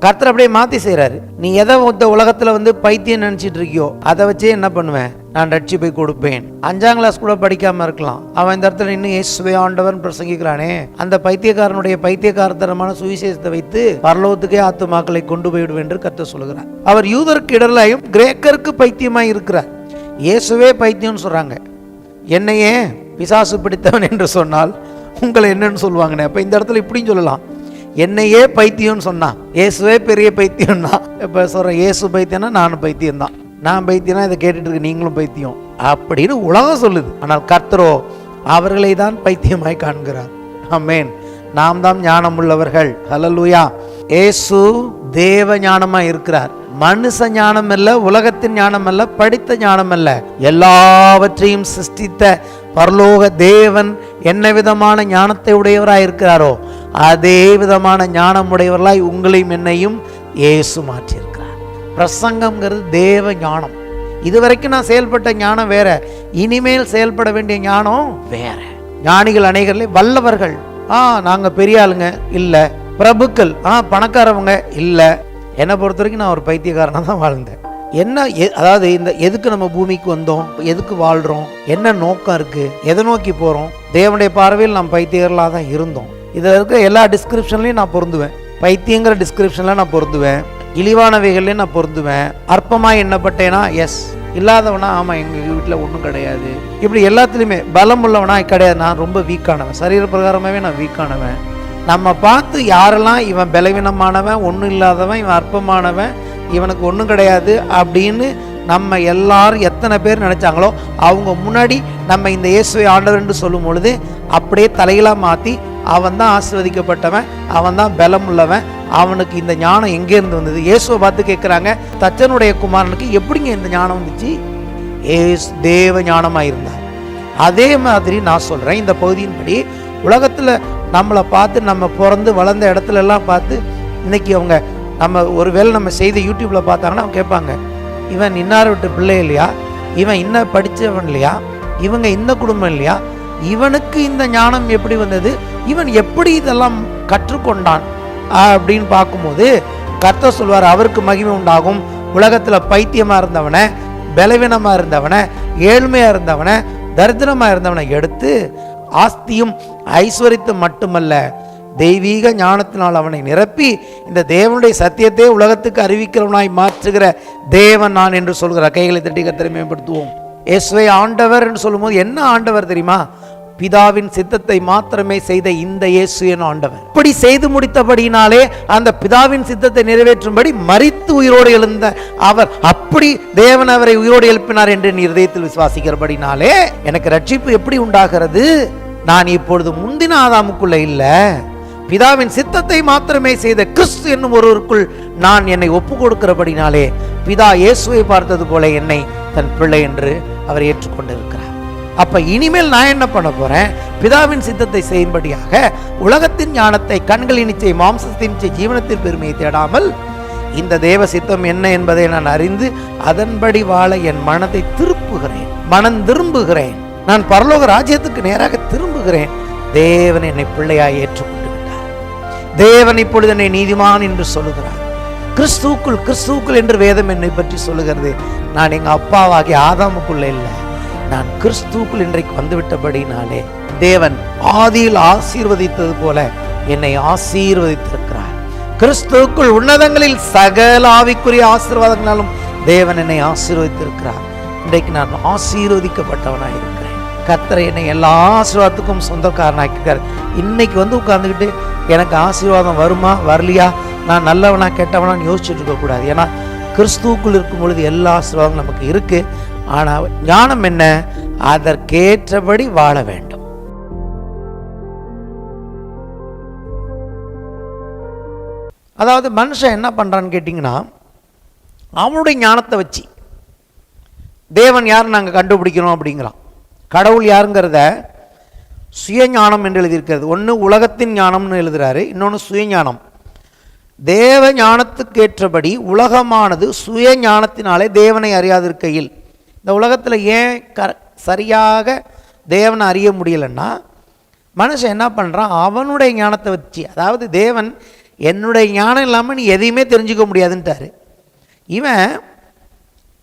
கர்த்தர் அப்படியே மாற்றி செய்கிறாரு. நீ எதை இந்த உலகத்தில் பைத்தியம் நினச்சிட்டு இருக்கியோ அதை வச்சே என்ன பண்ணுவேன், நான் ரட்சிப்பை கொடுப்பேன். 5ஆம் கிளாஸ் கூட படிக்காமல் இருக்கலாம், அவன் இந்த இடத்துல இன்னும் இயேசுவே ஆண்டவன் பிரசங்கிக்கிறானே, அந்த பைத்தியக்காரனுடைய பைத்தியக்காரத்தனமான சுவிசேஷத்தை வைத்து பரலோகத்துக்கே ஆத்துமாக்களை கொண்டு போய்விடுவேன் என்று கர்த்தர் சொல்கிறார். அவர் யூதருக்கு இடர்லையும் கிரேக்கருக்கு பைத்தியமாய் இருக்கிறார். இயேசுவே பைத்தியம்னு சொல்கிறாங்க. என்னையே பிசாசு பிடித்தவன் என்று சொன்னால் உங்களை என்னன்னு சொல்லுவாங்கண்ணே. அப்போ இந்த இடத்துல இப்படின்னு சொல்லலாம், என்னையே பைத்தியம்னு சொன்னான், இயேசுவே பெரிய பைத்தியம்னா. இப்போ சொல்கிறேன், இயேசு பைத்தியம்னா நானும் பைத்தியம்தான், நான் பைத்தியம்னா இதை கேட்டுட்டு இருக்கு நீங்களும் பைத்தியம் அப்படின்னு உலகம் சொல்லுது. ஆனால் கர்த்தரோ அவர்களை தான் பைத்தியமாய் காண்கிறார். ஆமென். நாம் தான் ஞானம் உள்ளவர்கள். ஹல்லேலூயா. இயேசு தேவ ஞானமாக இருக்கிறார். மனுஷ ஞானம் அல்ல, உலகத்தின் ஞானம் அல்ல, படித்த ஞானம் அல்ல, எல்லாவற்றையும் சிருஷ்டித்த பரலோக தேவன் என்ன விதமான ஞானத்தை உடையவராய் இருக்கிறாரோ அதே விதமான ஞானம் உடையவர்களாய் உங்களையும் என்னையும் இயேசு மாற்றியிருக்கிறார். பிரசங்கம்ங்கிறது தேவ ஞானம். இதுவரைக்கும் நான் செயல்பட்ட ஞானம் வேற, இனிமேல் செயல்பட வேண்டிய ஞானம் வேற. ஞானிகள் அநேகர்களே வல்லவர்கள், நாங்கள் பெரிய ஆளுங்க இல்லை, பிரபுக்கள், பணக்காரவங்க இல்லை. என்னை பொறுத்த வரைக்கும் நான் ஒரு பைத்தியக்காரனாக தான் வாழ்ந்தேன். என்ன அதாவது இந்த எதுக்கு நம்ம பூமிக்கு வந்தோம், எதுக்கு வாழ்கிறோம், என்ன நோக்கம் இருக்குது, எதை நோக்கி போகிறோம், தேவனுடைய பார்வையில் நாம் பைத்தியர்களாக தான் இருந்தோம். இதில் இருக்க எல்லா டிஸ்கிரிப்ஷன்லையும் நான் பொருந்துவேன். பைத்தியங்கிற டிஸ்கிரிப்ஷனில் நான் பொருந்துவேன், இழிவானவைகள்லையும் நான் பொருந்துவேன். அற்பமாக எண்ணப்பட்டேனா எஸ், இல்லாதவனா ஆமாம் எங்கள் வீட்டில் ஒன்றும் கிடையாது, இப்படி எல்லாத்துலேயுமே பலம் உள்ளவனா கிடையாது, நான் ரொம்ப வீக்கானவன், சரீர பிரகாரமாகவே நான் வீக்கானவன். நம்ம பார்த்து யாரெல்லாம் இவன் பலவீனமானவன், ஒன்றும் இல்லாதவன், இவன் அற்பமானவன், இவனுக்கு ஒன்றும் கிடையாது அப்படின்னு நம்ம எல்லாரும் எத்தனை பேர் நினச்சாங்களோ அவங்க முன்னாடி நம்ம இந்த இயேசுவை ஆண்டவர் என்று சொல்லும் பொழுது அப்படியே தலையிலாக மாற்றி அவன் தான் ஆசீர்வதிக்கப்பட்டவன், அவன் தான் பலம் உள்ளவன், அவனுக்கு இந்த ஞானம் எங்கேருந்து வந்தது? இயேசுவை பார்த்து கேட்குறாங்க, தச்சனுடைய குமாரனுக்கு எப்படிங்க இந்த ஞானம் வந்துச்சு? ஏசு தேவ ஞானமாக இருந்தார். அதே மாதிரி நான் சொல்கிறேன், இந்த பகுதியின்படி உலகத்தில் நம்மளை பார்த்து நம்ம பிறந்து வளர்ந்த இடத்துல எல்லாம் பார்த்து இன்னைக்கு அவங்க நம்ம ஒருவேளை நம்ம செய்த யூடியூப்பில் பார்த்தாங்கன்னா அவங்க கேட்பாங்க, இவன் இன்னார் விட்டு பிள்ளை இல்லையா, இவன் இன்னும் படித்தவன் இல்லையா, இவங்க இந்த குடும்பம் இல்லையா, இவனுக்கு இந்த ஞானம் எப்படி வந்தது, இவன் எப்படி இதெல்லாம் கற்றுக்கொண்டான் அப்படின்னு பார்க்கும்போது கர்த்தர் சொல்வார், அவருக்கு மகிமை உண்டாகும். உலகத்தில் பைத்தியமாக இருந்தவனை, பலவீனமாக இருந்தவனை, ஏழ்மையாக இருந்தவனை, தரித்திரமாக இருந்தவனை எடுத்து ஆஸ்தியும் ஐஸ்வர்யத்தும் மட்டுமல்ல தெய்வீக ஞானத்தினால் அவனை நிரப்பி இந்த தேவனுடைய சத்தியத்தை உலகத்துக்கு அறிவிக்கிறவனாய் மாற்றுகிற தேவன் நான் என்று சொல்கிறார். கைகளை தட்டி கர்த்தரை மேம்படுத்துவோம். இயேசுவை ஆண்டவர் என்று சொல்லும்போது என்ன ஆண்டவர் தெரியுமா? பிதாவின் சித்தத்தை மாத்திரமே செய்த இந்த இயேசு என் ஆண்டவர். இப்படி செய்து முடித்தபடினாலே அந்த பிதாவின் சித்தத்தை நிறைவேற்றும்படி மரித்து உயிரோடு எழுந்த அவர், அப்படி தேவன் அவரை உயிரோடு எழுப்பினார் என்று நீ இதயத்தில் விசுவாசிக்கிறபடினாலே எனக்கு ரட்சிப்பு எப்படி உண்டாகிறது? நான் இப்பொழுது முந்தின ஆதாமுக்குள்ள இல்ல, பிதாவின் சித்தத்தை மாத்திரமே செய்த கிறிஸ்து என்னும் ஒருவருக்குள் நான் என்னை ஒப்பு கொடுக்கிறபடினாலே பிதா இயேசுவை பார்த்தது போல என்னை தன் பிள்ளை என்று அவர் ஏற்றுக்கொண்டிருக்கிறார். அப்ப இனிமேல் நான் என்ன பண்ண போறேன்? பிதாவின் சித்தத்தை செய்யும்படியாக உலகத்தின் ஞானத்தை, கண்களின் இச்சை, மாம்சத்தின் இச்சை, ஜீவனத்தின் பெருமையை தேடாமல் இந்த தேவ சித்தம் என்ன என்பதை நான் அறிந்து அதன்படி வாழ என் மனதை திருப்புகிறேன், மனம் திரும்புகிறேன், நான் பரலோக ராஜ்யத்துக்கு நேராக திரும்புகிறேன். தேவன் என்னை பிள்ளையாய் ஏற்றுக்கொண்டு விட்டார். தேவன் இப்பொழுது என்னை நீதிமான் என்று சொல்லுகிறார். கிறிஸ்துவுக்குள் என்று வேதம் என்னை பற்றி சொல்லுகிறது. நான் எங்க அப்பாவாகிய ஆதாமுக்குள்ள இல்லை, நான் கிறிஸ்துவுக்குள் இன்றைக்கு வந்துவிட்டபடினாலே தேவன் ஆதியில் ஆசீர்வதித்தது போல என்னை ஆசீர்வதித்திருக்கிறார். கிறிஸ்துவுக்குள் உன்னதங்களில் சகல ஆவிக்குரிய ஆசீர்வாதங்களாலும் தேவன் என்னை ஆசீர்வதித்திருக்கிறார். இன்றைக்கு நான் ஆசீர்வதிக்கப்பட்டவனாக இருக்கிறேன். கர்த்தர் என்னை எல்லா ஆசீர்வாதத்துக்கும் சொந்தக்காரனாக்கிறார். இன்னைக்கு உட்கார்ந்துக்கிட்டு எனக்கு ஆசீர்வாதம் வருமா வரலையா, நான் நல்லவனா கெட்டவனான்னு யோசிச்சுட்டு இருக்கக்கூடாது. ஏன்னா கிறிஸ்துவுக்குள் இருக்கும் பொழுது எல்லா ஆசீர்வாதங்களும் நமக்கு இருக்கு. ஆனால் ஞானம் என்ன? அதற்கேற்றபடி வாழ வேண்டும். அதாவது மனுஷன் என்ன பண்றான்னு கேட்டிங்கன்னா, அவனுடைய ஞானத்தை வச்சு தேவன் யார் நாங்கள் கண்டுபிடிக்கணும் அப்படிங்கிறான். கடவுள் யாருங்கிறத சுயஞானம் என்று எழுதியிருக்கிறது. ஒன்று உலகத்தின் ஞானம்னு எழுதுறாரு, இன்னொன்று சுயஞானம். தேவ ஞானத்துக்கேற்றபடி உலகமானது சுய ஞானத்தினாலே தேவனை அறியாதிருக்கையில், இந்த உலகத்தில் ஏன் சரியாக தேவனை அறிய முடியலைன்னா மனுஷன் என்ன பண்ணுறான்? அவனுடைய ஞானத்தை வச்சு, அதாவது தேவன் என்னுடைய ஞானம் இல்லாமல் நீ எதையுமே தெரிஞ்சுக்க முடியாதுன்ட்டாரு. இவன்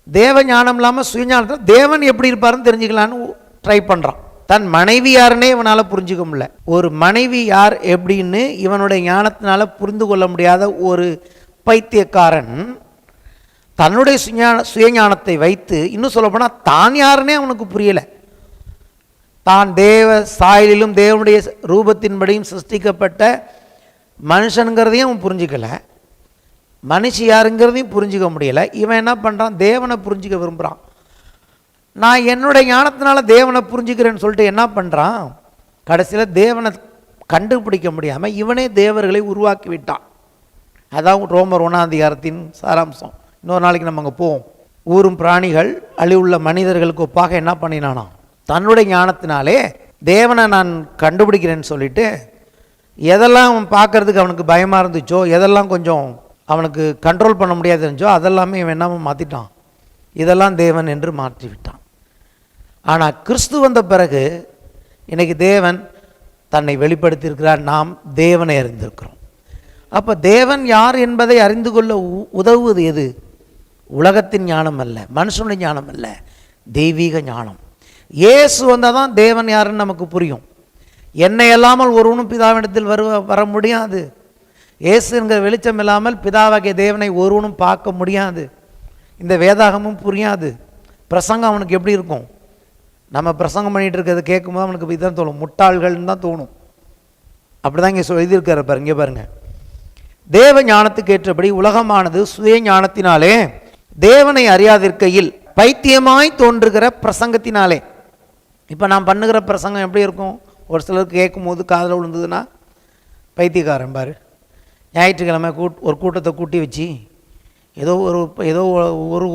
தேவ ஞானம் இல்லாமல் சுயஞானத்தை தேவன் எப்படி இருப்பாருன்னு தெரிஞ்சுக்கலான்னு ட்ரை பண்ணுறான். தன் மனைவி யாருன்னே இவனால் புரிஞ்சுக்க முடியல. ஒரு மனைவி யார் எப்படின்னு இவனுடைய ஞானத்தினால புரிந்து கொள்ள முடியாத ஒரு பைத்தியக்காரன் தன்னுடைய சுயஞானத்தை வைத்து, இன்னும் சொல்லப்போனால் தான் யாருன்னே அவனுக்கு புரியலை. தான் தேவ சாயலிலும் தேவனுடைய ரூபத்தின்படியும் சிருஷ்டிக்கப்பட்ட மனுஷனுங்கிறதையும் அவன் புரிஞ்சிக்கலை, மனுஷி யாருங்கிறதையும் புரிஞ்சிக்க முடியலை. இவன் என்ன பண்ணுறான், தேவனை புரிஞ்சிக்க விரும்புகிறான். நான் என்னுடைய ஞானத்தினால தேவனை புரிஞ்சுக்கிறேன்னு சொல்லிட்டு என்ன பண்ணுறான், கடைசியில் தேவனை கண்டுபிடிக்க முடியாமல் இவனே தேவர்களை உருவாக்கி விட்டான். அதான் ரோமர் 1 சாராம்சம். இன்னொரு நாளைக்கு நம்ம அங்கே போவோம். ஊரும் பிராணிகள் அழிவுள்ள மனிதர்களுக்கு ஒப்பாக என்ன பண்ணினானா, தன்னுடைய ஞானத்தினாலே தேவனை நான் கண்டுபிடிக்கிறேன்னு சொல்லிட்டு எதெல்லாம் அவன் பார்க்கறதுக்கு அவனுக்கு பயமாக இருந்துச்சோ, எதெல்லாம் கொஞ்சம் அவனுக்கு கண்ட்ரோல் பண்ண முடியாது இருந்துச்சோ அதெல்லாமே இவன் என்ன மாற்றிட்டான், இதெல்லாம் தேவன் என்று மாற்றிவிட்டான். ஆனால் கிறிஸ்து வந்த பிறகு இன்னைக்கு தேவன் தன்னை வெளிப்படுத்தியிருக்கிறார், நாம் தேவனை அறிந்திருக்கிறோம். அப்போ தேவன் யார் என்பதை அறிந்து கொள்ள உதவுவது எது? உலகத்தின் ஞானம் அல்ல, மனுஷனுடைய ஞானம் அல்ல, தெய்வீக ஞானம். இயேசு வந்தால் தான் தேவன் யாருன்னு நமக்கு புரியும். என்னை இல்லாமல் ஒருவனும் பிதாவிடத்தில் வர முடியாது. இயேசுங்கிற வெளிச்சம் இல்லாமல் பிதாவாகிய தேவனை ஒருவனும் பார்க்க முடியாது. இந்த வேதாகமும் புரியாது. பிரசங்கம் அவனுக்கு எப்படி இருக்கும், நம்ம பிரசங்கம் பண்ணிகிட்டு இருக்கிறது கேட்கும்போது அவனுக்கு இதுதான் தோணும், முட்டாள்கள்னு தான் தோணும். அப்படி தான் இங்கே எழுதியிருக்காரு பாருங்க. இங்கே பாருங்கள், தேவ ஞானத்துக்கு ஏற்றபடி உலகமானது சுய ஞானத்தினாலே தேவனை அறியாதிருக்கையில் பைத்தியமாய் தோன்றுகிற பிரசங்கத்தினாலே. இப்போ நான் பண்ணுகிற பிரசங்கம் எப்படி இருக்கும், ஒரு சிலருக்கு கேட்கும் போது காதில் விழுந்ததுன்னா பைத்தியக்காரன் பாரு, ஞாயிற்றுக்கிழமை ஒரு கூட்டத்தை கூட்டி வச்சு ஏதோ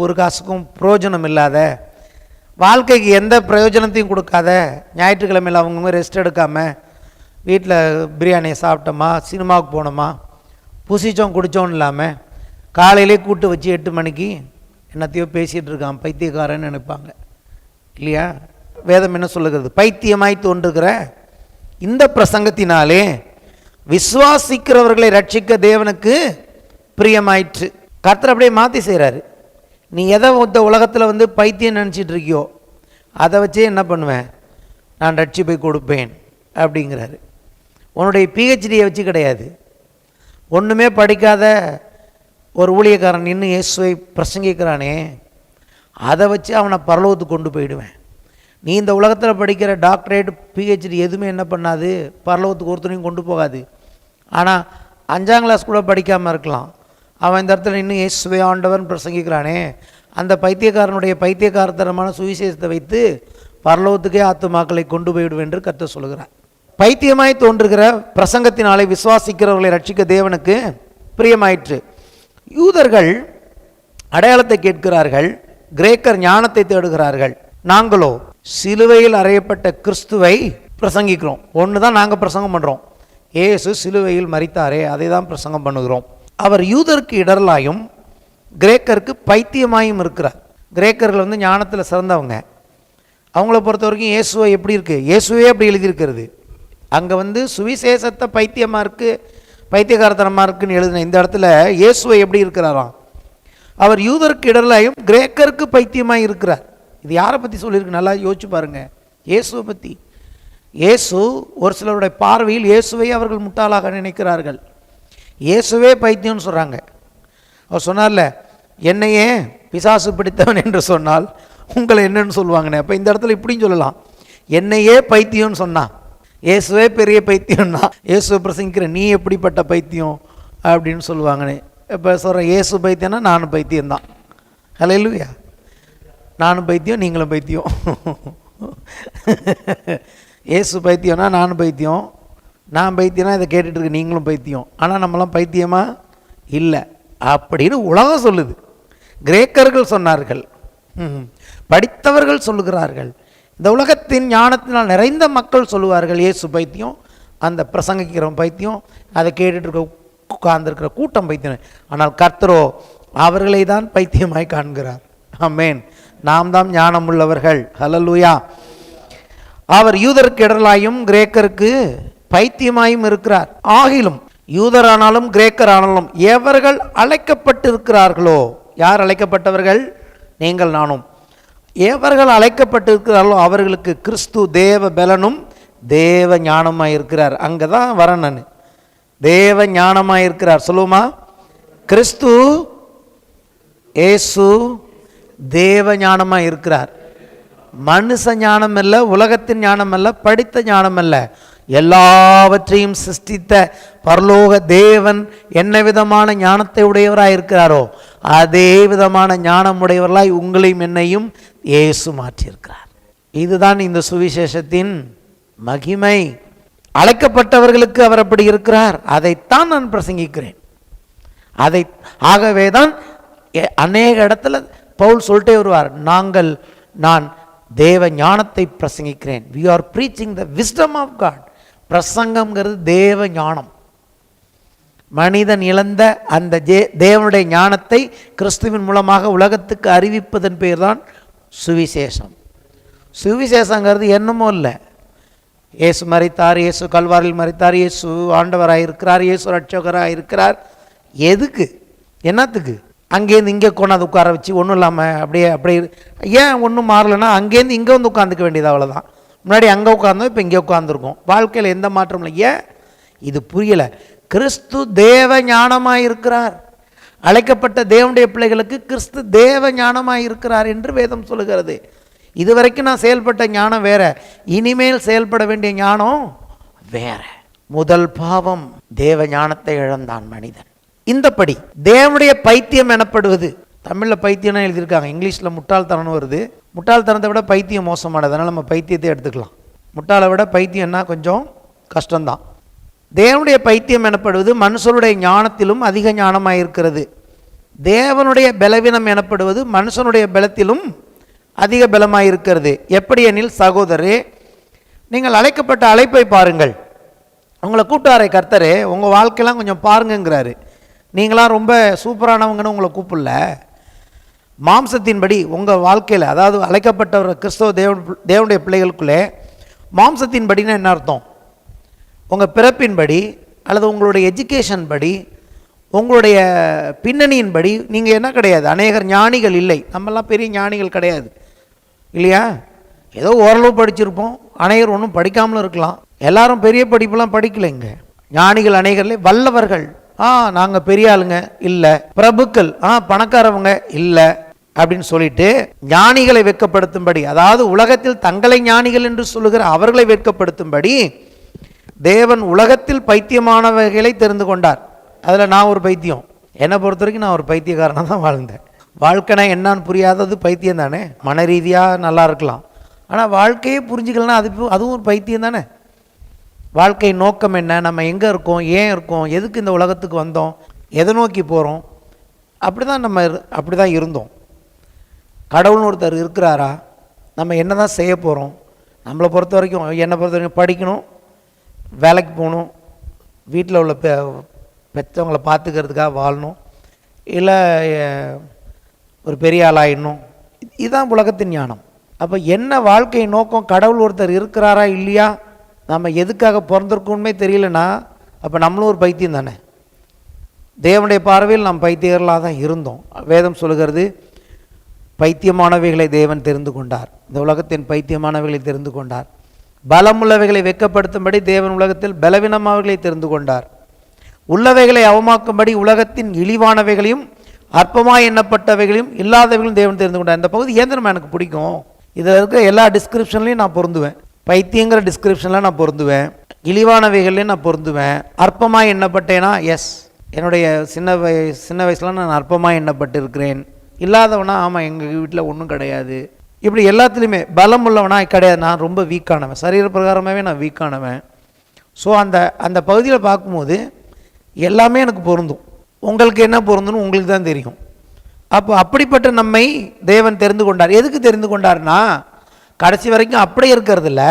ஒரு காசுக்கும் பிரயோஜனம் இல்லாத, வாழ்க்கைக்கு எந்த பிரயோஜனத்தையும் கொடுக்காத, ஞாயிற்றுக்கிழமையில் அவங்கவுங்க ரெஸ்ட் எடுக்காமல் வீட்டில் பிரியாணியை சாப்பிட்டோமா, சினிமாவுக்கு போனோமா, புசிச்சோம் குடித்தோம் இல்லாமல் காலையிலே கூட்டு வச்சு 8 மணிக்கு என்னத்தையோ பேசிகிட்டு இருக்கான், பைத்தியக்காரன்னு நினைப்பாங்க இல்லையா? வேதம் என்ன சொல்லுகிறது, பைத்தியமாய் தோன்றுகிற இந்த பிரசங்கத்தினாலே விசுவாசிக்கிறவர்களை ரட்சிக்க தேவனுக்கு பிரியமாயிற்று. கர்த்தர் அப்படியே மாற்றி செய்கிறாரு. நீ எதை உலகத்தில் பைத்தியம் நினச்சிட்டு இருக்கியோ அதை வச்சே என்ன பண்ணுவேன், நான் ரட்சிப்பை கொடுப்பேன் அப்படிங்கிறாரு. உன்னுடைய பிஹெச்டியை வச்சு கிடையாது, ஒன்றுமே படிக்காத ஒரு ஊழியக்காரன் நின்று இயேசுவை பிரசங்கிக்கிறானே அதை வச்சு அவனை பரலோகத்துக்கு கொண்டு போயிடுவேன். நீ இந்த உலகத்தில் படிக்கிற டாக்டரேட் பிஹெச்டி எதுவுமே என்ன பண்ணாது, பரலோகத்துக்கு ஒருத்தனையும் கொண்டு போகாது. ஆனால் 5ஆம் கிளாஸ் கூட படிக்காமல் இருக்கலாம், அவன் இந்த இடத்துல இன்னும் இயேசுவே ஆண்டவன் பிரசங்கிக்கிறானே, அந்த பைத்தியக்காரனுடைய பைத்தியக்காரத்தனமான சுவிசேஷத்தை வைத்து பரலோகத்துக்கே ஆத்துமாக்களை கொண்டு போய்விடுவேன் என்று கர்த்தர் சொல்கிறார். பைத்தியமாய் தோன்றுகிற பிரசங்கத்தினாலே விசுவாசிக்கிறவர்களை ரட்சிக்க தேவனுக்கு பிரியமாயிற்று. யூதர்கள் அடையாளத்தை கேட்கிறார்கள், கிரேக்கர் ஞானத்தை தேடுகிறார்கள். நாங்களோ சிலுவையில் அறையப்பட்ட கிறிஸ்துவை பிரசங்கிக்கிறோம். ஒன்று தான் நாங்கள் பிரசங்கம் பண்ணுறோம், இயேசு சிலுவையில் மரித்தாரே அதை தான் பிரசங்கம் பண்ணுகிறோம். அவர் யூதருக்கு இடரலாயும் கிரேக்கருக்கு பைத்தியமாயும் இருக்கிறார். கிரேக்கர்கள் ஞானத்தில் சிறந்தவங்க, அவங்கள பொறுத்த வரைக்கும் இயேசுவை எப்படி இருக்குது, இயேசுவே அப்படி எழுதியிருக்கிறது. அங்கே சுவிசேஷத்தை பைத்தியமாக இருக்குது, பைத்தியகாரத்தனமாக இருக்குன்னு எழுதின இந்த இடத்துல இயேசுவை எப்படி இருக்கிறாராம், அவர் யூதருக்கு இடரலாயும் கிரேக்கருக்கு பைத்தியமாக இருக்கிறார். இது யாரை பற்றி சொல்லியிருக்கு, நல்லா யோசிச்சு பாருங்கள், இயேசுவை பற்றி. இயேசு ஒரு சிலருடைய பார்வையில் இயேசுவை அவர்கள் முட்டாளாக நினைக்கிறார்கள், இயேசுவே பைத்தியம்னு சொல்கிறாங்க. அவர் சொன்னார்ல, என்னையே பிசாசு பிடித்தவன் என்று சொன்னால் உங்களை என்னன்னு சொல்லுவாங்கண்ணே. அப்போ இந்த இடத்துல இப்படின்னு சொல்லலாம், என்னையே பைத்தியம்னு சொன்னான், இயேசுவே பெரிய பைத்தியம்னா இயேசுவை பிரசங்கிக்கிற நீ எப்படிப்பட்ட பைத்தியம் அப்படின்னு சொல்லுவாங்கண்ணே. இப்போ சொல்கிறேன், இயேசு பைத்தியம்னா நானும் பைத்தியம்தான். ஹல்லேலூயா, நானும் பைத்தியம் நீங்களும் பைத்தியம். இயேசு பைத்தியம்னா நானும் பைத்தியம், நான் பைத்தியம்னா இதை கேட்டுட்ருக்கு நீங்களும் பைத்தியம். ஆனால் நம்மளாம் பைத்தியமா இல்லை அப்படின்னு உலகம் சொல்லுது. கிரேக்கர்கள் சொன்னார்கள், படித்தவர்கள் சொல்லுகிறார்கள், இந்த உலகத்தின் ஞானத்தினால் நிறைந்த மக்கள் சொல்லுவார்கள் இயேசு பைத்தியம், அந்த பிரசங்கிக்கிறவன் பைத்தியம், அதை கேட்டுட்டு உட்கார்ந்துருக்கிற கூட்டம் பைத்தியம். ஆனால் கர்த்தரோ அவர்களை தான் பைத்தியமாய் காண்கிறார். ஆமென். நாம் தான் ஞானம் உள்ளவர்கள். ஹல்லேலூயா. அவர் யூதருக்கு இடரலாயும் கிரேக்கருக்கு பைத்தியமாயும் இருக்கிறார். ஆகிலும் யூதரானாலும் கிரேக்கரானாலும் எவர்கள் அழைக்கப்பட்டிருக்கிறார்களோ, யார் அழைக்கப்பட்டவர்கள்? நீங்கள் நானும். எவர்கள் அழைக்கப்பட்டிருக்கிறார்களோ அவர்களுக்கு கிறிஸ்து தேவ பலனும் தேவ ஞானமாக இருக்கிறார். அங்கே தான் வரேன் நான். தேவ ஞானமாக இருக்கிறார் சொல்லுமா? கிறிஸ்து இயேசு தேவ ஞானமாக இருக்கிறார். மனுஷ ஞானம் அல்ல, உலகத்தின் ஞானம் அல்ல, படித்த ஞானம் அல்ல, எல்லாவற்றையும் சிருஷ்டித்த பரலோக தேவன் என்ன விதமான ஞானத்தை உடையவராய் இருக்கிறாரோ அதே விதமான ஞானம் உடையவர்களாய் உங்களையும் என்னையும் இயேசு மாற்றியிருக்கிறார். இதுதான் இந்த சுவிசேஷத்தின் மகிமை. அழைக்கப்பட்டவர்களுக்கு அவர் அப்படி இருக்கிறார். அதைத்தான் நான் பிரசங்கிக்கிறேன். ஆகவே தான் அநேக இடத்துல பவுல் சொல்லிட்டே வருவார், நான் தேவ ஞானத்தை பிரசங்கிக்கிறேன். we are preaching the wisdom of God. பிரசங்கம்ங்கிறது தேவ ஞானம். மனிதன் இழந்த அந்த தேவனுடைய ஞானத்தை கிறிஸ்துவின் மூலமாக உலகத்துக்கு அறிவிப்பதன் பேர் தான் சுவிசேஷம். சுவிசேஷங்கிறது என்னமோ இல்லை. இயேசு மரித்தார், இயேசு கல்வாரில் மரித்தார், இயேசு ஆண்டவராக இருக்கிறார், இயேசு ரட்சகராக இருக்கிறார். எதுக்கு? என்னத்துக்கு? அங்கேருந்து இங்கே கொண்டாந்து உட்கார வச்சு ஒன்றும் இல்லாமல் அப்படியே ஏன் ஒன்றும் மாறலைன்னா அங்கேருந்து இங்கே வந்து உட்காந்துக்க வேண்டியது, அவ்வளோதான். முன்னாடி அங்கே உட்காந்தோம், இப்போ இங்கே உட்காந்துருக்கோம். வாழ்க்கையில் எந்த மாற்றமும் இல்லை. ஏன் இது புரியலை? கிறிஸ்து தேவ ஞானமாக இருக்கிறார். அழைக்கப்பட்ட தேவனுடைய பிள்ளைகளுக்கு கிறிஸ்து தேவ ஞானமாக இருக்கிறார் என்று வேதம் சொல்லுகிறது. இதுவரைக்கும் நான் செயல்பட்ட ஞானம் வேற, இனிமேல் செயல்பட வேண்டிய ஞானம் வேற. முதல் பாவம், தேவ ஞானத்தை இழந்தான் மனிதன். இந்தப்படி தேவனுடைய பைத்தியம் எனப்படுவது, தமிழில் பைத்தியம்னு எழுதியிருக்காங்க, இங்கிலீஷில் முட்டாள்தனம் வருது. முட்டாள்தனத்தை விட பைத்தியம் மோசமானது, அதனால் நம்ம பைத்தியத்தை எடுத்துக்கலாம். முட்டாளை விட பைத்தியம்னா கொஞ்சம் கஷ்டம்தான். தேவனுடைய பைத்தியம் எனப்படுவது மனுஷனுடைய ஞானத்திலும் அதிக ஞானமாக இருக்கிறது. தேவனுடைய பலவீனம் எனப்படுவது மனுஷனுடைய பலத்திலும் அதிக பலமாக இருக்கிறது. எப்படி எனில், சகோதரரே, நீங்கள் அழைக்கப்பட்ட அழைப்பை பாருங்கள். உங்களை கூப்பிட்டாரே கர்த்தரே, உங்கள் வாழ்க்கையெல்லாம் கொஞ்சம் பாருங்கங்கிறாரு. நீங்களாம் ரொம்ப சூப்பரானவங்கன்னு உங்களை கூப்பிடல. மாம்சத்தின்படி உங்கள் வாழ்க்கையில், அதாவது அழைக்கப்பட்டவர் கிறிஸ்தவ தேவனுடைய பிள்ளைகளுக்குள்ளே மாம்சத்தின்படினா என்ன அர்த்தம்? உங்கள் பிறப்பின்படி அல்லது உங்களுடைய எஜுகேஷன் படி, உங்களுடைய பின்னணியின்படி நீங்கள் என்ன கிடையாது. அநேகர் ஞானிகள் இல்லை. நம்மெல்லாம் பெரிய ஞானிகள் கிடையாது இல்லையா? ஏதோ ஓரளவு படிச்சிருப்போம். அநேகர் ஒன்றும் படிக்காமலும் இருக்கலாம். எல்லாரும் பெரிய படிப்பெல்லாம் படிக்கலைங்க. ஞானிகள் அநேகர்லே வல்லவர்கள். நாங்கள் பெரிய ஆளுங்க இல்லை, பிரபுக்கள் பணக்காரவங்க இல்லை அப்படின்னு சொல்லிட்டு ஞானிகளை வெட்கப்படுத்தும்படி, அதாவது உலகத்தில் தங்களை ஞானிகள் என்று சொல்லுகிற அவர்களை வெட்கப்படுத்தும்படி தேவன் உலகத்தில் பைத்தியமானவைகளை தெரிந்து கொண்டார். அதில் நான் ஒரு பைத்தியம். என்னை பொறுத்த வரைக்கும் நான் ஒரு பைத்தியக்காரனாக தான் வாழ்ந்தேன். வாழ்க்கைனா என்னான்னு புரியாதது பைத்தியம் தானே. மன ரீதியாக நல்லா இருக்கலாம், ஆனால் வாழ்க்கையே புரிஞ்சுக்கலன்னா அதுவும் ஒரு பைத்தியம் தானே. வாழ்க்கை நோக்கம் என்ன, நம்ம எங்கே இருக்கோம், ஏன் இருக்கோம், எதுக்கு இந்த உலகத்துக்கு வந்தோம், எதை நோக்கி போகிறோம், அப்படி தான் இருந்தோம். கடவுள்னு ஒருத்தர் இருக்கிறாரா, நம்ம என்ன தான் செய்ய போகிறோம்? நம்மளை பொறுத்த வரைக்கும், என்னை பொறுத்த வரைக்கும் படிக்கணும், வேலைக்கு போகணும், வீட்டில் உள்ள பெற்றவங்களை பார்த்துக்கிறதுக்காக வாழணும், இல்லை ஒரு பெரிய ஆளாயிடணும். இதுதான் உலகத்தின் ஞானம். அப்போ என்ன வாழ்க்கை நோக்கம்? கடவுள் ஒருத்தர் இருக்கிறாரா இல்லையா, நம்ம எதுக்காக பிறந்திருக்கோன்னே தெரியலனா அப்போ நம்மளும் ஒரு பைத்தியம் தானே. தேவனுடைய பார்வையில் நாம் பைத்தியர்களாக தான் இருந்தோம். வேதம் சொல்லுகிறது, பைத்தியமானவைகளை தேவன் தெரிந்து கொண்டார். இந்த உலகத்தின் பைத்தியமானவைகளை தெரிந்து கொண்டார். பலமுள்ளவைகளை வெட்கப்படுத்தும்படி தேவன் உலகத்தில் பலவீனமானவைகளை தெரிந்து கொண்டார். உள்ளவைகளை அவமாக்கும்படி உலகத்தின் இழிவானவைகளையும் அற்பமாய் எண்ணப்பட்டவைகளையும் இல்லாதவைகளையும் தேவன் தெரிந்து கொண்டார். இந்த பகுதி ஏன் தெரியுமா எனக்கு பிடிக்கும்? இதில் இருக்க எல்லா டிஸ்கிரிப்ஷன்லையும் நான் பொருந்துவேன். பைத்தியங்கிற டிஸ்கிரிப்ஷனில் நான் பொருந்துவேன், இழிவானவைகள்லையும் நான் பொருந்துவேன். அற்பமாய் எண்ணப்பட்டேனா, எஸ், என்னுடைய சின்ன வயசில் நான் அற்பமாக எண்ணப்பட்டு இருக்கிறேன். இல்லாதவனா, ஆமாம், எங்கள் வீட்டில் ஒன்றும் கிடையாது. இப்படி எல்லாத்துலேயுமே பலம் உள்ளவனா கிடையாது, நான் ரொம்ப வீக்கானவன், சரீர பிரகாரமாகவே நான் வீக்கானவன். ஸோ அந்த பகுதியில் பார்க்கும்போது எல்லாமே எனக்கு பொருந்தும். உங்களுக்கு என்ன பொருந்துன்னு உங்களுக்கு தான் தெரியும். அப்போ அப்படிப்பட்ட நம்மை தேவன் தெரிந்து கொண்டார். எதுக்கு தெரிந்து கொண்டார்னா, கடைசி வரைக்கும் அப்படியே இருக்கிறதில்ல,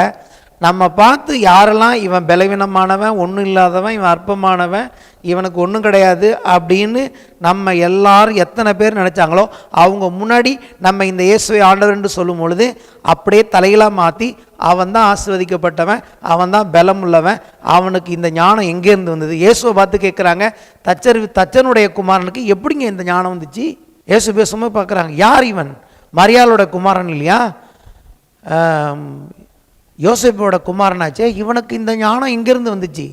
நம்ம பார்த்து யாரெல்லாம் இவன் பலவீனமானவன், ஒன்றும் இல்லாதவன், இவன் அற்பமானவன், இவனுக்கு ஒன்றும் கிடையாது அப்படின்னு நம்ம எல்லாரும் எத்தனை பேர் நினச்சாங்களோ அவங்க முன்னாடி நம்ம இந்த இயேசுவை ஆண்டவர் என்று சொல்லும் பொழுது அப்படியே தலையிலாக மாற்றி அவன் தான் ஆசீர்வதிக்கப்பட்டவன், அவன் தான் பலம் உள்ளவன், அவனுக்கு இந்த ஞானம் எங்கேருந்து வந்தது? இயேசுவை பார்த்து கேட்குறாங்க, தச்சனுடைய குமாரனுக்கு எப்படிங்க இந்த ஞானம் வந்துச்சு? இயேசு பேசும்போது பார்க்குறாங்க, யார் இவன்? மரியாளோட குமாரன் இல்லையா, யோசேப்போட குமாரனாச்சே, இவனுக்கு இந்த ஞானம் எங்கேருந்து வந்துச்சு?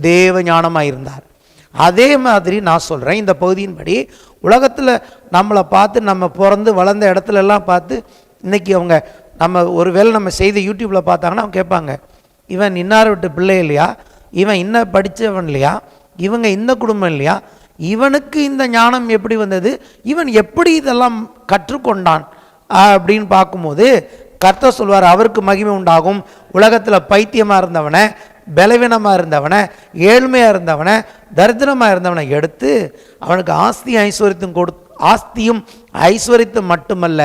தேவ ஞானமாக இருந்தார். அதே மாதிரி நான் சொல்கிறேன், இந்த பகுதியின்படி உலகத்தில் நம்மளை பார்த்து, நம்ம பிறந்து வளர்ந்த இடத்துல எல்லாம் பார்த்து, இன்றைக்கி அவங்க ஒருவேளை நம்ம செய்த யூடியூப்பில் பார்த்தாங்கன்னா அவங்க கேட்பாங்க, இவன் இன்னார் விட்டு பிள்ளை இல்லையா, இவன் இன்ன படித்தவன் இல்லையா, இவங்க இந்த குடும்பம் இல்லையா, இவனுக்கு இந்த ஞானம் எப்படி வந்தது, இவன் எப்படி இதெல்லாம் கற்றுக்கொண்டான் அப்படின்னு பார்க்கும்போது கர்த்தர் சொல்வார், அவருக்கு மகிமை உண்டாகும். உலகத்தில் பைத்தியமாக இருந்தவனை, பலவீனமாக இருந்தவனை, ஏழ்மையாக இருந்தவனை, தரித்திரமாக இருந்தவனை எடுத்து அவனுக்கு ஆஸ்தியும் ஐஸ்வர்யத்தும் மட்டுமல்ல,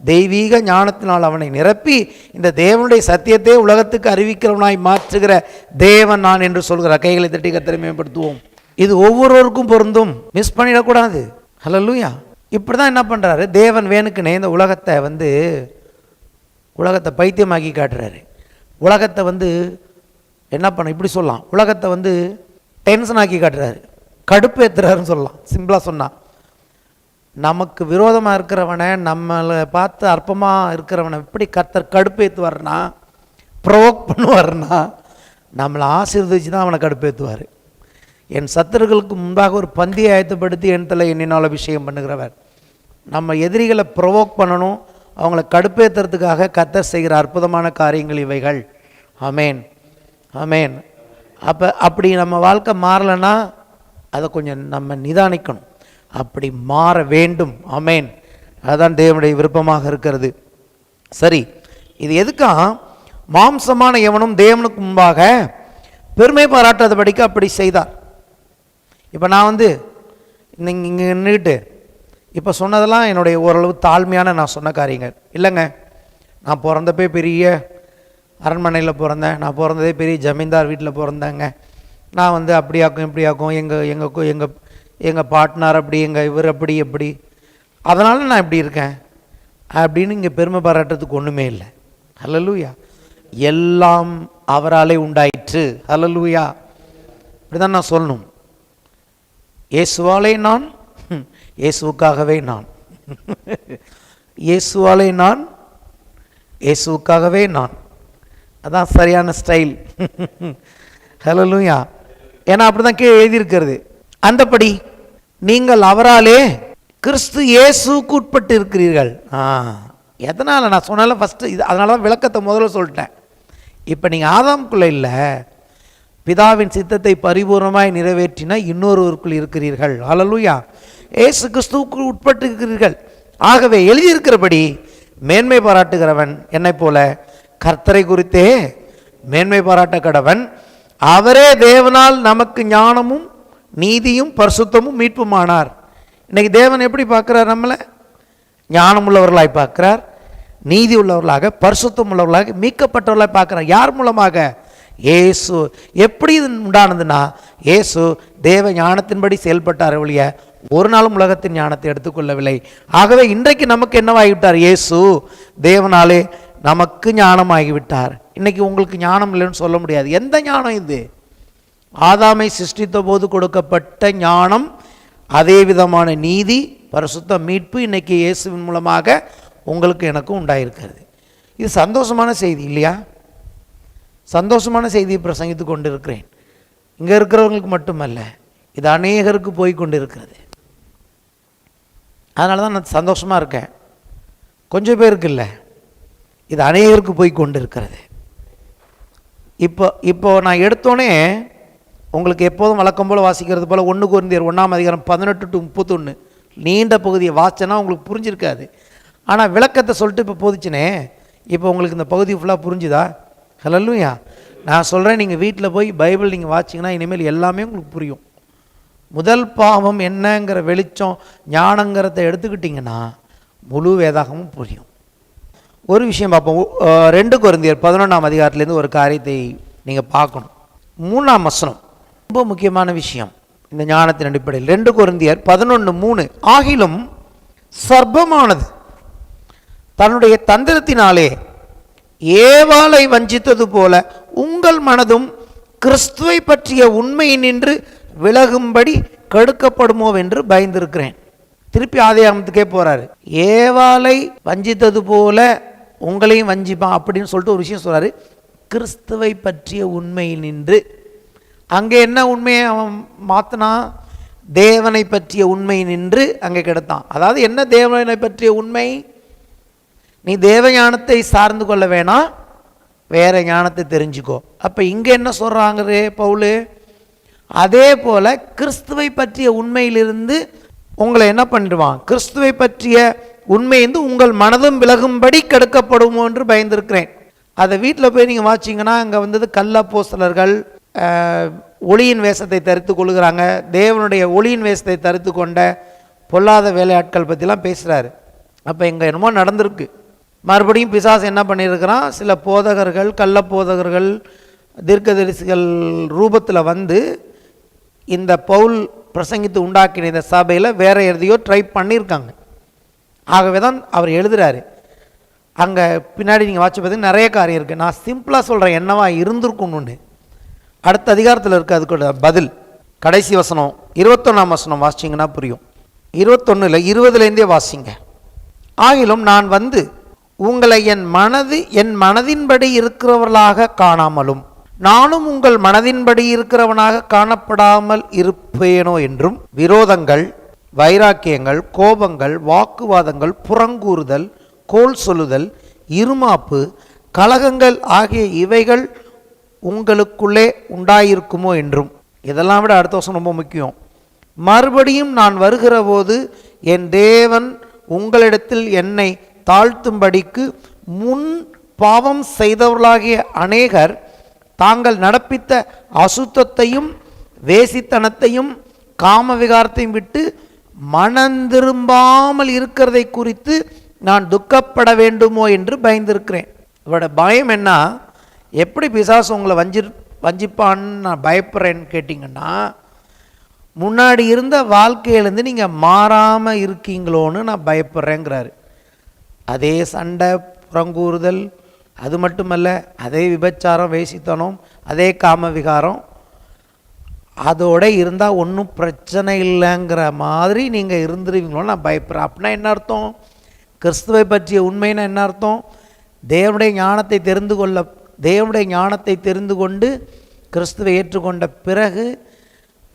தெய்வீக ஞானத்தினால் அவனை நிரப்பி இந்த தேவனுடைய சத்தியத்தை உலகத்துக்கு அறிவிக்கிறவனாய் மாற்றுகிற தேவன் நான் என்று சொல்கிற. கைகளை தட்டி கர்த்தரை மேம்படுத்துவோம். இது ஒவ்வொருவருக்கும் பொருந்தும், மிஸ் பண்ணிடக்கூடாது. ஹல்லேலூயா. இப்படி தான் என்ன பண்ணுறாரு தேவன் வேணுக்குனே இந்த உலகத்தை பைத்தியமாக்கி காட்டுறாரு. உலகத்தை என்ன பண்ண இப்படி சொல்லலாம், உலகத்தை டென்ஷன் ஆக்கி காட்டுறாரு, கடுப்பேற்றுறாருன்னு சொல்லலாம். சிம்பிளாக சொன்னால், நமக்கு விரோதமாக இருக்கிறவனை, நம்மளை பார்த்து அற்பமாக இருக்கிறவனை எப்படி கர்த்தர் கடுப்பேற்றுவார்னா, ப்ரொவோக் பண்ணுவார்னா, நம்மளை ஆசீர்வதிச்சு தான் அவனை கடுப்பேற்றுவார். என் சத்துருக்களுக்கு முன்பாக ஒரு பந்தியை ஆயத்தப்படுத்தி என் தலை எண்ணினால் அபிஷேகம் பண்ணுகிறவர். நம்ம எதிரிகளை ப்ரொவோக் பண்ணணும், அவங்கள கடுப்பேற்றுறதுக்காக கர்த்தர் செய்கிற அற்புதமான காரியங்கள் இவைகள். ஆமேன், ஆமேன். அப்படி நம்ம வாழ்க்கை மாறலைன்னா அதை கொஞ்சம் நம்ம நிதானிக்கணும். அப்படி மாற வேண்டும். ஆமேன். அதுதான் தேவனுடைய விருப்பமாக இருக்கிறது. சரி, இது எதுக்கா? மாம்சமான எவனும் தேவனுக்கு முன்பாக பெருமை பாராட்டாதபடிக்கு அப்படி செய்தார். இப்போ நான் இங்கே நின்றுக்கிட்டு இப்போ சொன்னதெல்லாம் என்னுடைய ஓரளவு தாழ்மையான நான் சொன்ன காரியங்கள் இல்லைங்க. நான் பிறந்தப்பே பெரிய அரண்மனையில் பிறந்தேன், நான் பிறந்ததே பெரிய ஜமீன்தார் வீட்டில் பிறந்தேங்க, நான் அப்படியாக்கும் இப்படியாக்கும், எங்கள் பார்ட்னர் அப்படி, எங்கள் இவர் அப்படி எப்படி, அதனால் நான் இப்படி இருக்கேன் அப்படின்னு இங்கே பெருமை பாராட்டுறதுக்கு ஒன்றுமே இல்லை. ஹல்லேலூயா. எல்லாம் அவராலே உண்டாயிற்று. ஹல்லேலூயா. இப்படி தான் நான் சொல்லணும். இயேசுவாலே நான், இயேசுவுக்காகவே நான், இயேசுவாலே நான், இயேசுவுக்காகவே நான். அதான் சரியான ஸ்டைல். ஹல்லேலூயா. ஏன்னா அப்படி தான் கீழே எழுதியிருக்கிறது. அந்தபடி நீங்கள் அவராலே கிறிஸ்து இயேசுவுக்கு உட்பட்டு இருக்கிறீர்கள். எதனால் நான் சொன்னால ஃபஸ்ட்டு இது, அதனால தான் விளக்கத்தை முதல்ல சொல்லிட்டேன். இப்போ நீங்கள் ஆதாம்குள்ளே இல்லை, பிதாவின் சித்தத்தை பரிபூர்ணமாய் நிறைவேற்றினா இன்னொருவருக்குள் இருக்கிறீர்கள். ஹல்லேலூயா. இயேசு கிறிஸ்துவுக்கு உட்பட்டு இருக்கிறீர்கள். ஆகவே எழுதியிருக்கிறபடி மேன்மை பாராட்டுகிறவன் என்னை போல கர்த்தரை குறித்தே மேன்மை பாராட்ட கடவன். அவரே தேவனால் நமக்கு ஞானமும் நீதியும் பரிசுத்தமும் மீட்புமானார். இன்னைக்கு தேவன் எப்படி பார்க்கிறார்? நம்மளை ஞானம் உள்ளவர்களாய் பார்க்கிறார், நீதி உள்ளவர்களாக, பரிசுத்தம் உள்ளவர்களாக, மீட்கப்பட்டவர்களாய் பார்க்கிறார். யார் மூலமாக? இயேசு. எப்படி இது உண்டானதுன்னா, இயேசு தேவ ஞானத்தின்படி செயல்பட்டார் ஒழிய ஒரு நாளும் உலகத்தின் ஞானத்தை எடுத்துக்கொள்ளவில்லை. ஆகவே இன்றைக்கு நமக்கு என்னவாகிவிட்டார்? இயேசு தேவனாலே நமக்கு ஞானமாகிவிட்டார். இன்னைக்கு உங்களுக்கு ஞானம் இல்லைன்னு சொல்ல முடியாது. எந்த ஞானம் இது? ஆதாமை சிருஷ்டித்த போது கொடுக்கப்பட்ட ஞானம், அதே விதமான நீதி, பரிசுத்த மீட்பு இன்னைக்கு இயேசுவின் மூலமாக உங்களுக்கு எனக்கும் உண்டாயிருக்கிறது. இது சந்தோஷமான செய்தி இல்லையா? சந்தோஷமான செய்தியை பிரசங்கித்து கொண்டு இருக்கிறேன். இங்கே இருக்கிறவங்களுக்கு மட்டுமல்ல, இது அநேகருக்கு போய் கொண்டு இருக்கிறது. அதனால தான் நான் சந்தோஷமாக இருக்கேன். கொஞ்சம் பேருக்கு இல்லை, இது அநேகருக்கு போய் கொண்டு இருக்கிறது. இப்போ நான் எடுத்தோடனே உங்களுக்கு எப்போதும் வழக்கம் போல் வாசிக்கிறது போல் 1 கொரிந்தியர் 1:18-31 நீண்ட பகுதியை வாசிச்சேன்னா உங்களுக்கு புரிஞ்சிருக்காது. ஆனால் விளக்கத்தை சொல்லிட்டு இப்போ போதிச்சுனே, இப்போ உங்களுக்கு இந்த பகுதி ஃபுல்லாக புரிஞ்சுதா? ஹல்லேலூயா. நான் சொல்கிறேன், நீங்கள் வீட்டில் போய் பைபிள் நீங்கள் வாசிங்கன்னா இனிமேல் எல்லாமே உங்களுக்கு புரியும். முதல் பாவம் என்னங்கிற வெளிச்சம் ஞானங்கிறத எடுத்துக்கிட்டிங்கன்னா முழு வேதாகமும் புரியும். ஒரு விஷயம் பார்ப்போம். 2 கொரிந்தியர் 11 ஒரு காரியத்தை நீங்கள் பார்க்கணும். 3ஆம் வசனம் ரொம்ப முக்கியமான விஷயம் இந்த ஞானத்தின் அடிப்படையில். 2 கொரிந்தியர் 11:3 ஆகிலும் சர்ப்பமானது தன்னுடைய தந்திரத்தினாலே ஏவாளை வஞ்சித்தது போல உங்கள் மனதும் கிறிஸ்துவை பற்றிய உண்மையினின்று விலகும்படி கெடுக்கப்படுமோ என்று பயந்திருக்கிறேன். திருப்பி ஆதியாகமத்துக்கே போறாரு. ஏவாளை வஞ்சித்தது போல உங்களையும் வஞ்சிப்பான் அப்படின்னு சொல்லிட்டு ஒரு விஷயம் சொல்றாரு. கிறிஸ்துவை பற்றிய உண்மையில் நின்று, அங்கே என்ன உண்மையை அவன் மாத்தினா? தேவனை பற்றிய உண்மை நின்று அங்கே கெடுத்தான். அதாவது என்ன தேவனை பற்றிய உண்மை? நீ தேவ ஞானத்தை சார்ந்து கொள்ள வேணாம், வேற ஞானத்தை தெரிஞ்சுக்கோ. அப்ப இங்க என்ன சொல்றாங்க பவுல்? அதே போல கிறிஸ்துவை பற்றிய உண்மையிலிருந்து உங்களை என்ன பண்ணிடுவான்? கிறிஸ்துவை பற்றிய உண்மையிலிருந்து உங்கள் மனதும் விலகும்படி கெடுக்கப்படுமோ என்று பயந்திருக்கிறேன். அதை வீட்டில் போய் நீங்கள் வாச்சிங்கன்னா அங்கே வந்தது கள்ளப்போஸ்தலர்கள் ஒளியின் வேஷத்தை தரித்து கொள்கிறாங்க, தேவனுடைய ஒளியின் வேஷத்தை தரித்து கொண்ட பொல்லாத வேலையாட்கள் பற்றிலாம் பேசுகிறாரு. அப்போ இங்கே என்னமோ நடந்திருக்கு. மறுபடியும் பிசாசு என்ன பண்ணியிருக்கிறான்? சில போதகர்கள், கள்ள போதகர்கள், தீர்க்கதரிசிகள் ரூபத்தில் வந்து இந்த பவுல் பிரசங்கித்து உண்டாக்கின இந்த சபையில் வேற எதையோ ட்ரை பண்ணியிருக்காங்க. ஆகவே தான் அவர் எழுதுகிறாரு. அங்கே பின்னாடி நீங்கள் வாட்சி பார்த்தீங்கன்னா நிறைய காரியம் இருக்குது. நான் சிம்பிளாக சொல்கிறேன் என்னவா இருந்திருக்கும்னு. அடுத்த அதிகாரத்தில் இருக்குது அதுக்கு பதில். கடைசி வசனம் 21ஆம் வசனம் வாசிச்சிங்கன்னா புரியும். 21 20லேருந்தே வாசிங்க. ஆகிலும் நான் வந்து உங்களை என் மனதின்படி இருக்கிறவர்களாக காணாமலும் நானும் உங்கள் மனதின்படி இருக்கிறவனாக காணப்படாமல் இருப்பேனோ என்றும் விரோதங்கள், வைராக்கியங்கள், கோபங்கள், வாக்குவாதங்கள், புறங்கூறுதல், கோல் சொல்லுதல், இருமாப்பு, கலகங்கள் ஆகிய இவைகள் உங்களுக்குள்ளே உண்டாயிருக்குமோ என்றும். இதெல்லாம் விட அடுத்த வருஷம் ரொம்ப முக்கியம். மறுபடியும் நான் வருகிற போது என் தேவன் உங்களிடத்தில் என்னை தாழ்த்தும்படிக்கு முன் பாவம் செய்தவர்களாகிய அநேகர் தாங்கள் நடப்பித்த அசுத்தத்தையும் வேசித்தனத்தையும் காம விகாரத்தையும் விட்டு மனந்திரும்பாமல் இருக்கிறதை குறித்து நான் துக்கப்பட வேண்டுமோ என்று பயந்திருக்கிறேன். இவட பயம் என்ன? எப்படி பிசாசு உங்களை வஞ்சிப்பான்னு நான் பயப்படுறேன்னு கேட்டிங்கன்னா, முன்னாடி இருந்த வாழ்க்கையிலேருந்து நீங்கள் மாறாமல் இருக்கீங்களோன்னு நான் பயப்படுறேங்கிறாரு. அதே சண்டை, புறங்கூறுதல், அது மட்டுமல்ல அதே விபச்சாரம், வேசித்தனம், அதே காம விகாரம், அதோட இருந்தால் ஒன்றும் பிரச்சனை இல்லைங்கிற மாதிரி நீங்கள் இருந்துருவீங்களோன்னு நான் பயப்படுறேன். அப்படின்னா என்ன அர்த்தம்? கிறிஸ்துவை பற்றிய உண்மைன்னா என்ன அர்த்தம்? தேவனுடைய ஞானத்தை தெரிந்து கொண்டு கிறிஸ்துவை ஏற்றுக்கொண்ட பிறகு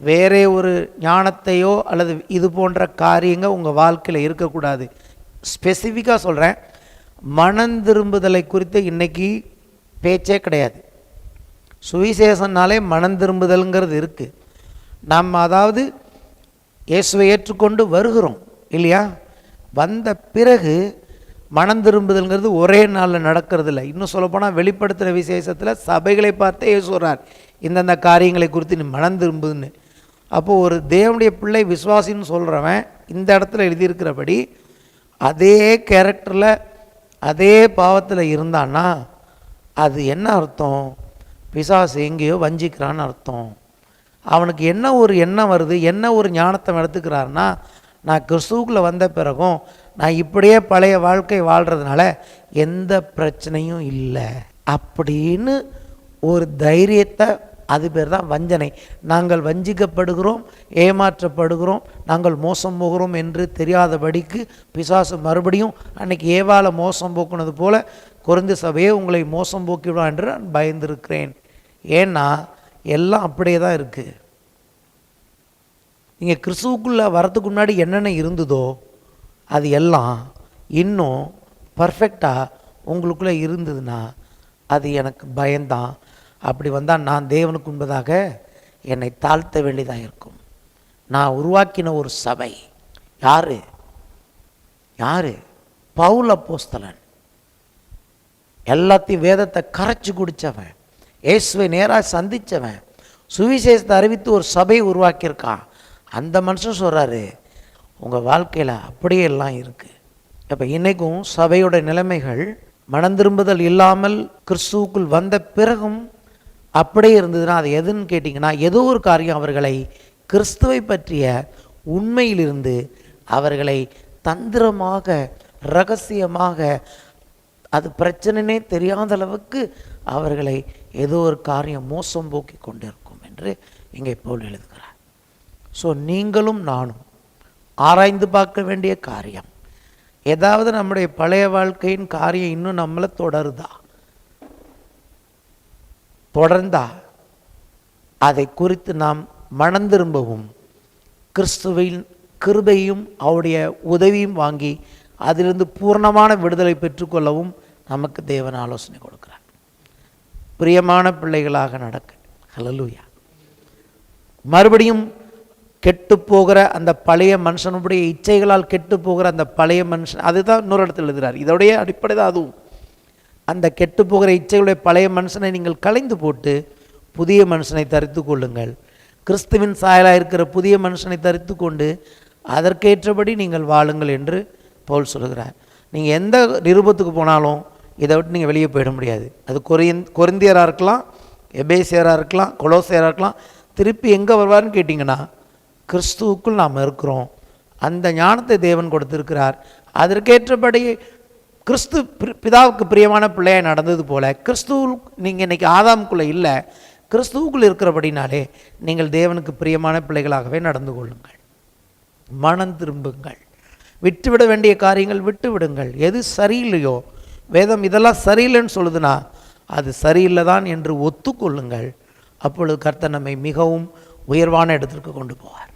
வேறே ஒரு ஞானத்தையோ அல்லது இது போன்ற காரியங்கள் உங்கள் வாழ்க்கையில் இருக்கக்கூடாது. ஸ்பெசிஃபிக்காக சொல்கிறேன், மனம் திரும்புதலை குறித்து இன்றைக்கி பேச்சே கிடையாது. சுவிசேஷனாலே மனம் திரும்புதல்ங்கிறது இருக்குது. நம்ம அதாவது இயேசுவை ஏற்றுக்கொண்டு வருகிறோம் இல்லையா? வந்த பிறகு மனம் திரும்புதல்ங்கிறது ஒரே நாளில் நடக்கிறது இல்லை. இன்னும் சொல்லப்போனால் வெளிப்படுத்துகிற விசேஷத்தில் சபைகளை பார்த்தே சொல்கிறார், இந்தந்த காரியங்களை குறித்து நீ மனம் திரும்புதுன்னு. அப்போது ஒரு தேவனுடைய பிள்ளை விசுவாசின்னு சொல்கிறவன் இந்த இடத்துல எழுதியிருக்கிறபடி அதே கேரக்டரில் அதே பாவத்தில் இருந்தான்னா அது என்ன அர்த்தம்? பிசாசு எங்கேயோ வஞ்சிக்கிறான்னு அர்த்தம். அவனுக்கு என்ன ஒரு எண்ணம் வருது, என்ன ஒரு ஞானத்தை எடுத்துக்கிறாருன்னா, நான் கிறிஸ்துவுக்குள்ளே வந்த பிறகும் நான் இப்படியே பழைய வாழ்க்கை வாழ்கிறதுனால எந்த பிரச்சனையும் இல்லை அப்படின்னு ஒரு தைரியத்தை, அது பேர் தான் வஞ்சனை. நாங்கள் வஞ்சிக்கப்படுகிறோம், ஏமாற்றப்படுகிறோம், நாங்கள் மோசம் போகிறோம் என்று தெரியாதபடிக்கு பிசாசு மறுபடியும் அன்னைக்கு ஏவாளை மோசம் போக்குனது போல கொரிந்து சபையே உங்களை மோசம் போக்கிவிடும் என்று நான் பயந்திருக்கிறேன். ஏன்னா எல்லாம் அப்படியே தான் இருக்குது. நீங்கள் கிறிஸ்துவுக்குள்ளே வரத்துக்கு முன்னாடி என்னென்ன இருந்ததோ அது எல்லாம் இன்னும் பர்ஃபெக்டாக உங்களுக்குள்ளே இருந்ததுன்னா அது எனக்கு பயம்தான். அப்படி வந்தால் நான் தேவனுக்கு முன்பதாக என்னை தாழ்த்த வேண்டியதாக இருக்கும். நான் உருவாக்கின ஒரு சபை யாரு? பவுல் அப்போஸ்தலன். எல்லாத்தையும் வேதத்தை கரைச்சி குடித்தவன், இயேசுவை நேராக சந்தித்தவன், சுவிசேஷத்தை அறிவித்து ஒரு சபையை உருவாக்கியிருக்கான். அந்த மனுஷன் சொல்கிறாரு, உங்கள் வாழ்க்கையில் அப்படியே எல்லாம் இருக்குது. இப்போ இன்றைக்கும் சபையோட நிலைமைகள் மனம் திரும்புதல் இல்லாமல் கிறிஸ்துவுக்குள் வந்த பிறகும் அப்படியே இருந்ததுன்னா அது எதுன்னு கேட்டிங்கன்னா, ஏதோ ஒரு காரியம் அவர்களை கிறிஸ்துவை பற்றிய உண்மையிலிருந்து அவர்களை தந்திரமாக, ரகசியமாக அது பிரச்சனைனே தெரியாத அளவுக்கு அவர்களை ஏதோ ஒரு காரியம் மோசம் போக்கி கொண்டிருக்கும் என்று இங்கே பவுல் எழுதுகிறார். ஸோ நீங்களும் நானும் ஆராய்ந்து பார்க்க வேண்டிய காரியம், ஏதாவது நம்முடைய பழைய வாழ்க்கையின் காரியம் இன்னும் நம்மளை தொடர்ந்தா அதை குறித்து நாம் மனம் திரும்பவும் கிறிஸ்துவின் கிருபையும் அவருடைய உதவியும் வாங்கி அதிலிருந்து பூர்ணமான விடுதலை பெற்றுக்கொள்ளவும் நமக்கு தேவன் ஆலோசனை கொடுக்கிறார். பிரியமான பிள்ளைகளாக நடக்க. ஹல்லேலூயா. மறுபடியும் கெட்டு போகிற அந்த பழைய மனுஷனுடைய இச்சைகளால் கெட்டு போகிற அந்த பழைய மனுஷன், அதுதான் இன்னொரு இடத்துல எழுதுகிறார். இதோடைய அடிப்படை தான் அதுவும். அந்த கெட்டு போகிற இச்சைகளுடைய பழைய மனுஷனை நீங்கள் களைந்து போட்டு புதிய மனுஷனை தரித்து கொள்ளுங்கள். கிறிஸ்துவின் சாயலாக இருக்கிற புதிய மனுஷனை தரித்து கொண்டு அதற்கேற்றபடி நீங்கள் வாழுங்கள் என்று பவுல் சொல்கிறார். நீங்கள் எந்த நிருபத்துக்கு போனாலும் இதை விட்டு நீங்கள் வெளியே போயிட முடியாது. அது கொரிந்தியராக இருக்கலாம், எபேசியராக இருக்கலாம், கொலோசியராக இருக்கலாம். திருப்பி எங்கே வருவார்னு கேட்டிங்கன்னா கிறிஸ்துவுக்குள் நாம் இருக்கிறோம். அந்த ஞானத்தை தேவன் கொடுத்திருக்கிறார். அதற்கேற்றபடி கிறிஸ்து பிதாவுக்கு பிரியமான பிள்ளையாக நடந்தது போல கிறிஸ்துவுள் நீங்கள் இன்றைக்கி ஆதாமுக்குள்ளே இல்லை, கிறிஸ்துவுக்குள் இருக்கிறபடினாலே நீங்கள் தேவனுக்கு பிரியமான பிள்ளைகளாகவே நடந்து கொள்ளுங்கள். மனம் திரும்புங்கள். விட்டுவிட வேண்டிய காரியங்கள் விட்டு விடுங்கள். எது சரியில்லையோ, வேதம் இதெல்லாம் சரியில்லைன்னு சொல்லுதுன்னா அது சரியில்லை தான் என்று ஒத்துக்கொள்ளுங்கள். அப்பொழுது கர்த்தர் நம்மை மிகவும் உயர்வான இடத்திற்கு கொண்டு போவார்.